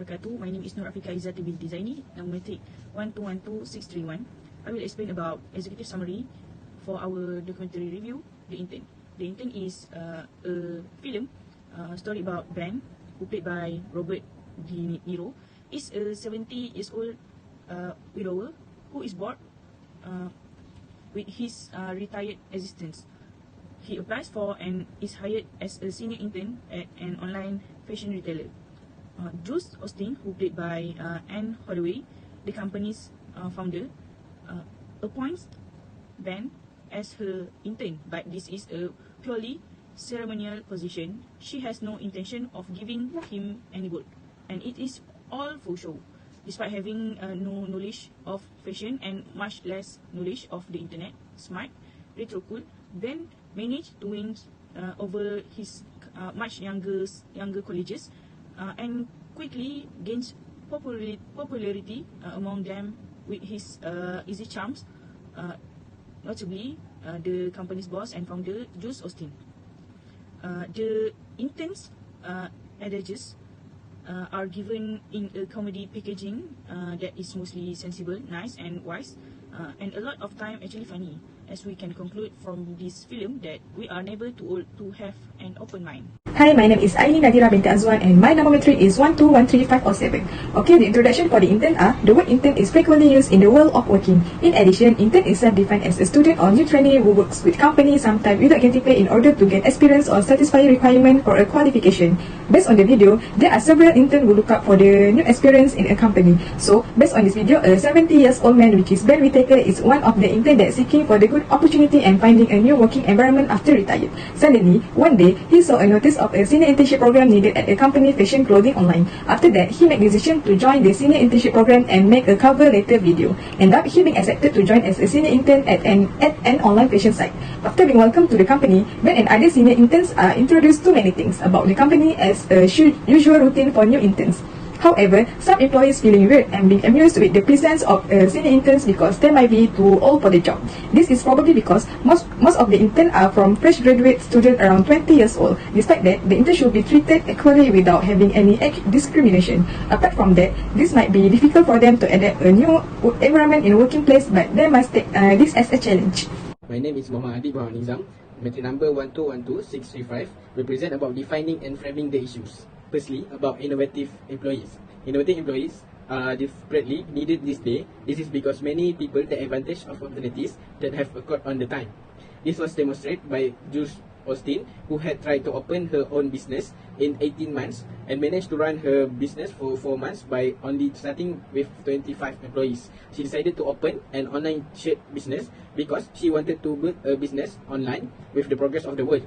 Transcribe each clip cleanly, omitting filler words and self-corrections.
wabarakatuh. My name is Nur Afika Izzati binti Zaini, number matric 1212631. I will explain about executive summary for our documentary review, The Intern. The Intern is a film story about Ben, who played by Robert De Niro, is a 70 years old widower who is bored with his retired existence. He applies for and is hired as a senior intern at an online fashion retailer. Jules Austin, who played by Anne Hathaway, the company's founder, appoints Ben as her intern, but this is a purely ceremonial position. She has no intention of giving him any work, and it is all for show. Despite having no knowledge of fashion and much less knowledge of the internet, smart, retro cool, Ben managed to win over his much younger colleagues and quickly gains popularity among them with his easy charms, notably the company's boss and founder, Jules Austin. The interns adages are given in a comedy packaging that is mostly sensible, nice and wise, and a lot of time actually funny, as we can conclude from this film that we are never too old to have an open mind. Hi, my name is Aini Nadira binti Azwan and my number matric is 1213507. Okay, the introduction for the intern are, the word intern is frequently used in the world of working. In addition, intern is self-defined as a student or new trainee who works with company sometimes without getting paid in order to gain experience or satisfy requirement for a qualification. Based on the video, there are several interns who look up for the new experience in a company. So, based on this video, a 70 years old man, which is Ben Whittaker, is one of the interns that seeking for the good opportunity and finding a new working environment after retired. Suddenly, one day, he saw a notice of a senior internship program needed at a company fashion clothing online. After that, he made the decision to join the senior internship program and make a cover letter video. End up, he being accepted to join as a senior intern at an online fashion site. After being welcomed to the company, Ben and other senior interns are introduced to many things about the company as a usual routine for new interns. However, some employees feeling weird and being amused with the presence of senior interns because they might be too old for the job. This is probably because most of the interns are from fresh graduate students around 20 years old. Despite that, the intern should be treated equally without having any age discrimination. Apart from that, this might be difficult for them to adapt a new environment in a working place, but they must take this as a challenge. My name is Muhammad Adi Bahawan Nizam, matric number 1212635, represent about defining and framing the issues. Firstly, about innovative employees. Innovative employees are desperately needed this day. This is because many people take advantage of opportunities that have occurred on the time. This was demonstrated by Jules Austin, who had tried to open her own business in 18 months and managed to run her business for 4 months by only starting with 25 employees. She decided to open an online shirt business because she wanted to build a business online with the progress of the world.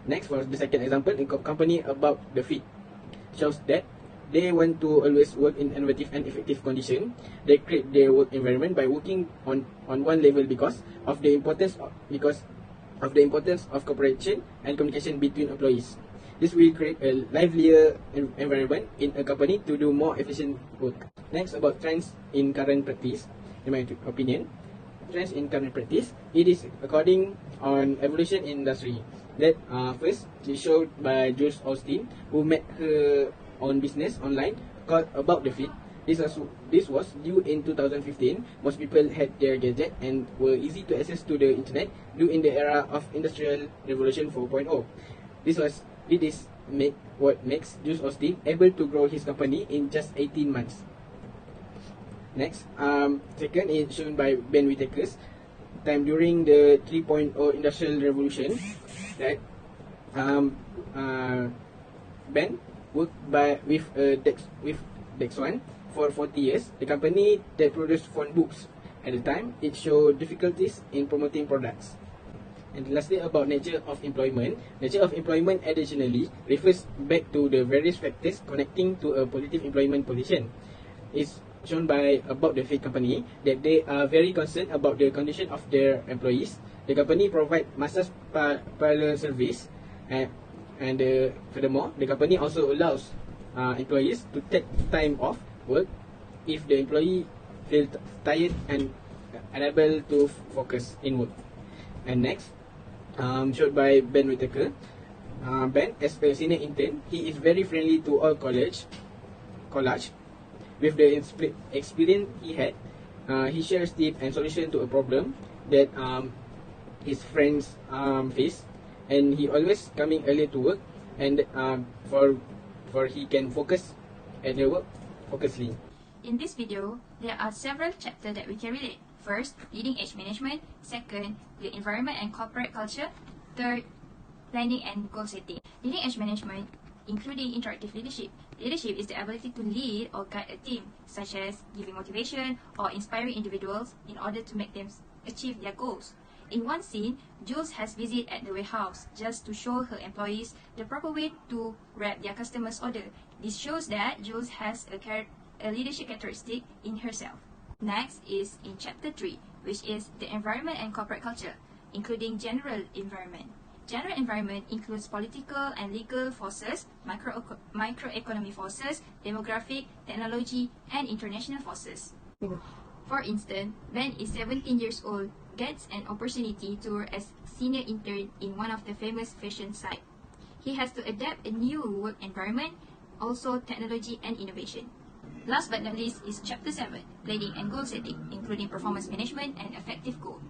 Next was the second example, a company about the fit. Shows that they want to always work in innovative and effective condition. They create their work environment by working on one level because of the importance of cooperation and communication between employees. This will create a livelier environment in a company to do more efficient work. Next, about trends in current practice. In my opinion, trends in current practice, it is according on evolution in industry. That first, she showed by Jules Austin, who made her own business online called About the Fit. This was due in 2015. Most people had their gadget and were easy to access to the internet due in the era of Industrial Revolution 4.0. This what makes Jules Austin able to grow his company in just 18 months. Next, second is shown by Ben Whittaker's time during the 3.0 Industrial Revolution. That Ben worked with Dex1 for 40 years. The company that produced phone books. At the time, it showed difficulties in promoting products. And lastly, about nature of employment. Nature of employment additionally refers back to the various factors connecting to a positive employment position. It's shown by About the Fit company that they are very concerned about the condition of their employees. The company provides massage parlor service, and furthermore, the company also allows employees to take time off work if the employee feels tired and unable to focus in work. And next, showed by Ben Whittaker. Ben, as a senior intern, he is very friendly to all colleagues collage. With the experience he had, he shares tips and solution to a problem that his friends face, and he always coming early to work, and for he can focus at the work focusedly. In this video, there are several chapters that we can relate. First, leading edge management. Second, the environment and corporate culture. Third, planning and goal setting. Leading edge management, including interactive leadership. Leadership is the ability to lead or guide a team, such as giving motivation or inspiring individuals in order to make them achieve their goals. In one scene, Jules has visited at the warehouse just to show her employees the proper way to wrap their customers' order. This shows that Jules has a leadership characteristic in herself. Next is in chapter 3, which is the environment and corporate culture, including general environment. General environment includes political and legal forces, microeconomic forces, demographic, technology, and international forces. For instance, Ben is 17 years old, gets an opportunity to work as senior intern in one of the famous fashion sites. He has to adapt a new work environment, also technology and innovation. Last but not least is chapter 7, planning and goal setting, including performance management and effective goal.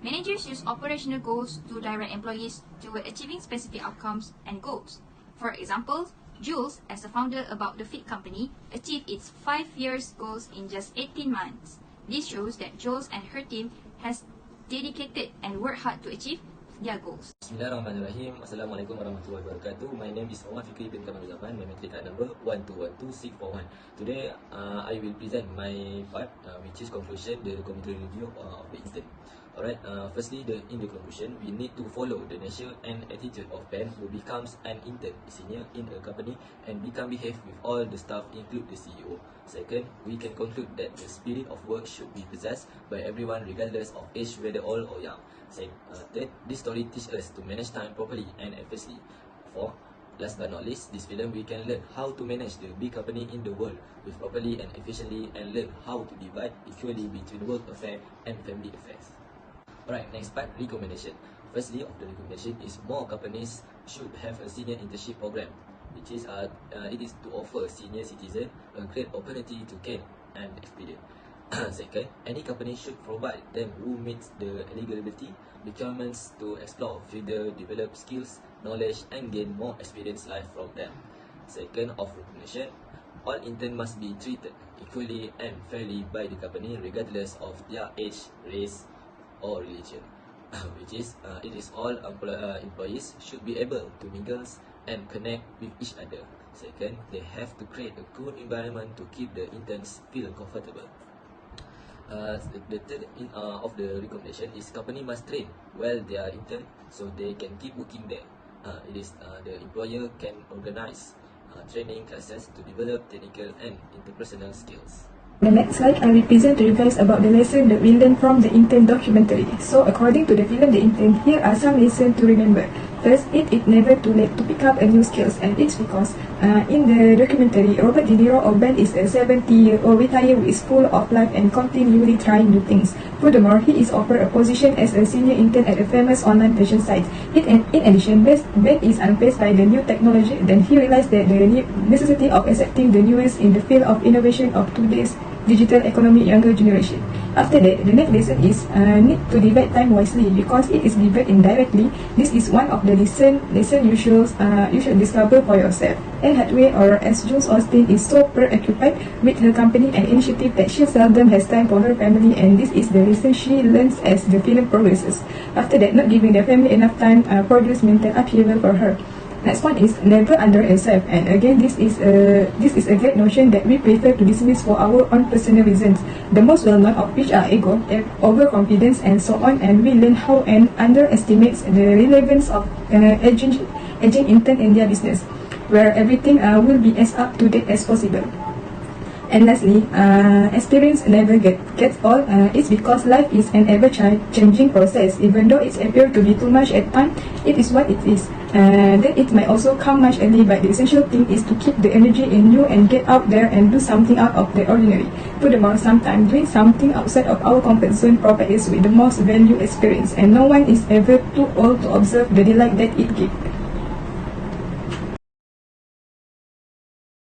Managers use operational goals to direct employees toward achieving specific outcomes and goals. For example, Jules, as a founder about the feed company, achieved its 5 years goals in just 18 months. This shows that Jules and her team has dedicated and worked hard to achieve their goals. Bismillahirrahmanirrahim. Assalamualaikum warahmatullahi wabarakatuh. My name is Omar Fikri bin Kamal Zaman. My metric card number 1212641. Today, I will present my part, which is conclusion, the documentary review of the intern. Alright, firstly, in the conclusion, we need to follow the nature and attitude of Ben, who becomes an intern, senior in a company, and become behave with all the staff, include the CEO. Second, we can conclude that the spirit of work should be possessed by everyone, regardless of age, whether old or young. Third, this story teaches us to manage time properly and efficiently. Fourth, last but not least, this film we can learn how to manage the big company in the world with properly and efficiently, and learn how to divide equally between work affairs and family affairs. Alright, next part, recommendation. Firstly, of the recommendation is more companies should have a senior internship program, which is it is to offer senior citizen a great opportunity to gain and experience. Second, any company should provide them who meets the eligibility requirements to explore further, develop skills, knowledge, and gain more experience life from them. Second, of recommendation, all interns must be treated equally and fairly by the company, regardless of their age, race, or religion. Which is, it is all employees should be able to mingle and connect with each other. Second, they have to create a good environment to keep the interns feel comfortable. The third of the recommendation is company must train well their intern so they can keep working there. It is the employer can organize training classes to develop technical and interpersonal skills. The next slide, I will present to you guys about the lesson that we learned from the intern documentary. So according to the film The Intern, here are some lessons to remember. First, it is never too late to pick up a new skills, and it's because in the documentary, Robert De Niro or Ben is a 70-year-old retired who is full of life and continually trying new things. Furthermore, he is offered a position as a senior intern at a famous online fashion site. In addition, Ben is unfazed by the new technology. Then he realized that the necessity of accepting the newest in the field of innovation of today's digital economy younger generation. After that, the next lesson is need to divide time wisely because it is divided indirectly. This is one of the lesson you should discover for yourself. Anne Hathaway, or as Jules Austin, is so preoccupied with her company and initiative that she seldom has time for her family, and this is the lesson she learns as the film progresses. After that, not giving the family enough time produces mental upheaval for her. Next one is never underestimate, and again this is a great notion that we prefer to dismiss for our own personal reasons. The most well-known of which are ego, overconfidence, and so on, and we learn how and underestimates the relevance of aging intern in their business, where everything will be as up to date as possible. And lastly, experience never gets old. It's because life is an ever-changing process. Even though it appears to be too much at times, it is what it is. Then it might also come much early, but the essential thing is to keep the energy in you and get out there and do something out of the ordinary. Furthermore, sometimes doing something outside of our comfort zone provides us with the most valuable experience, and no one is ever too old to observe the delight that it gives.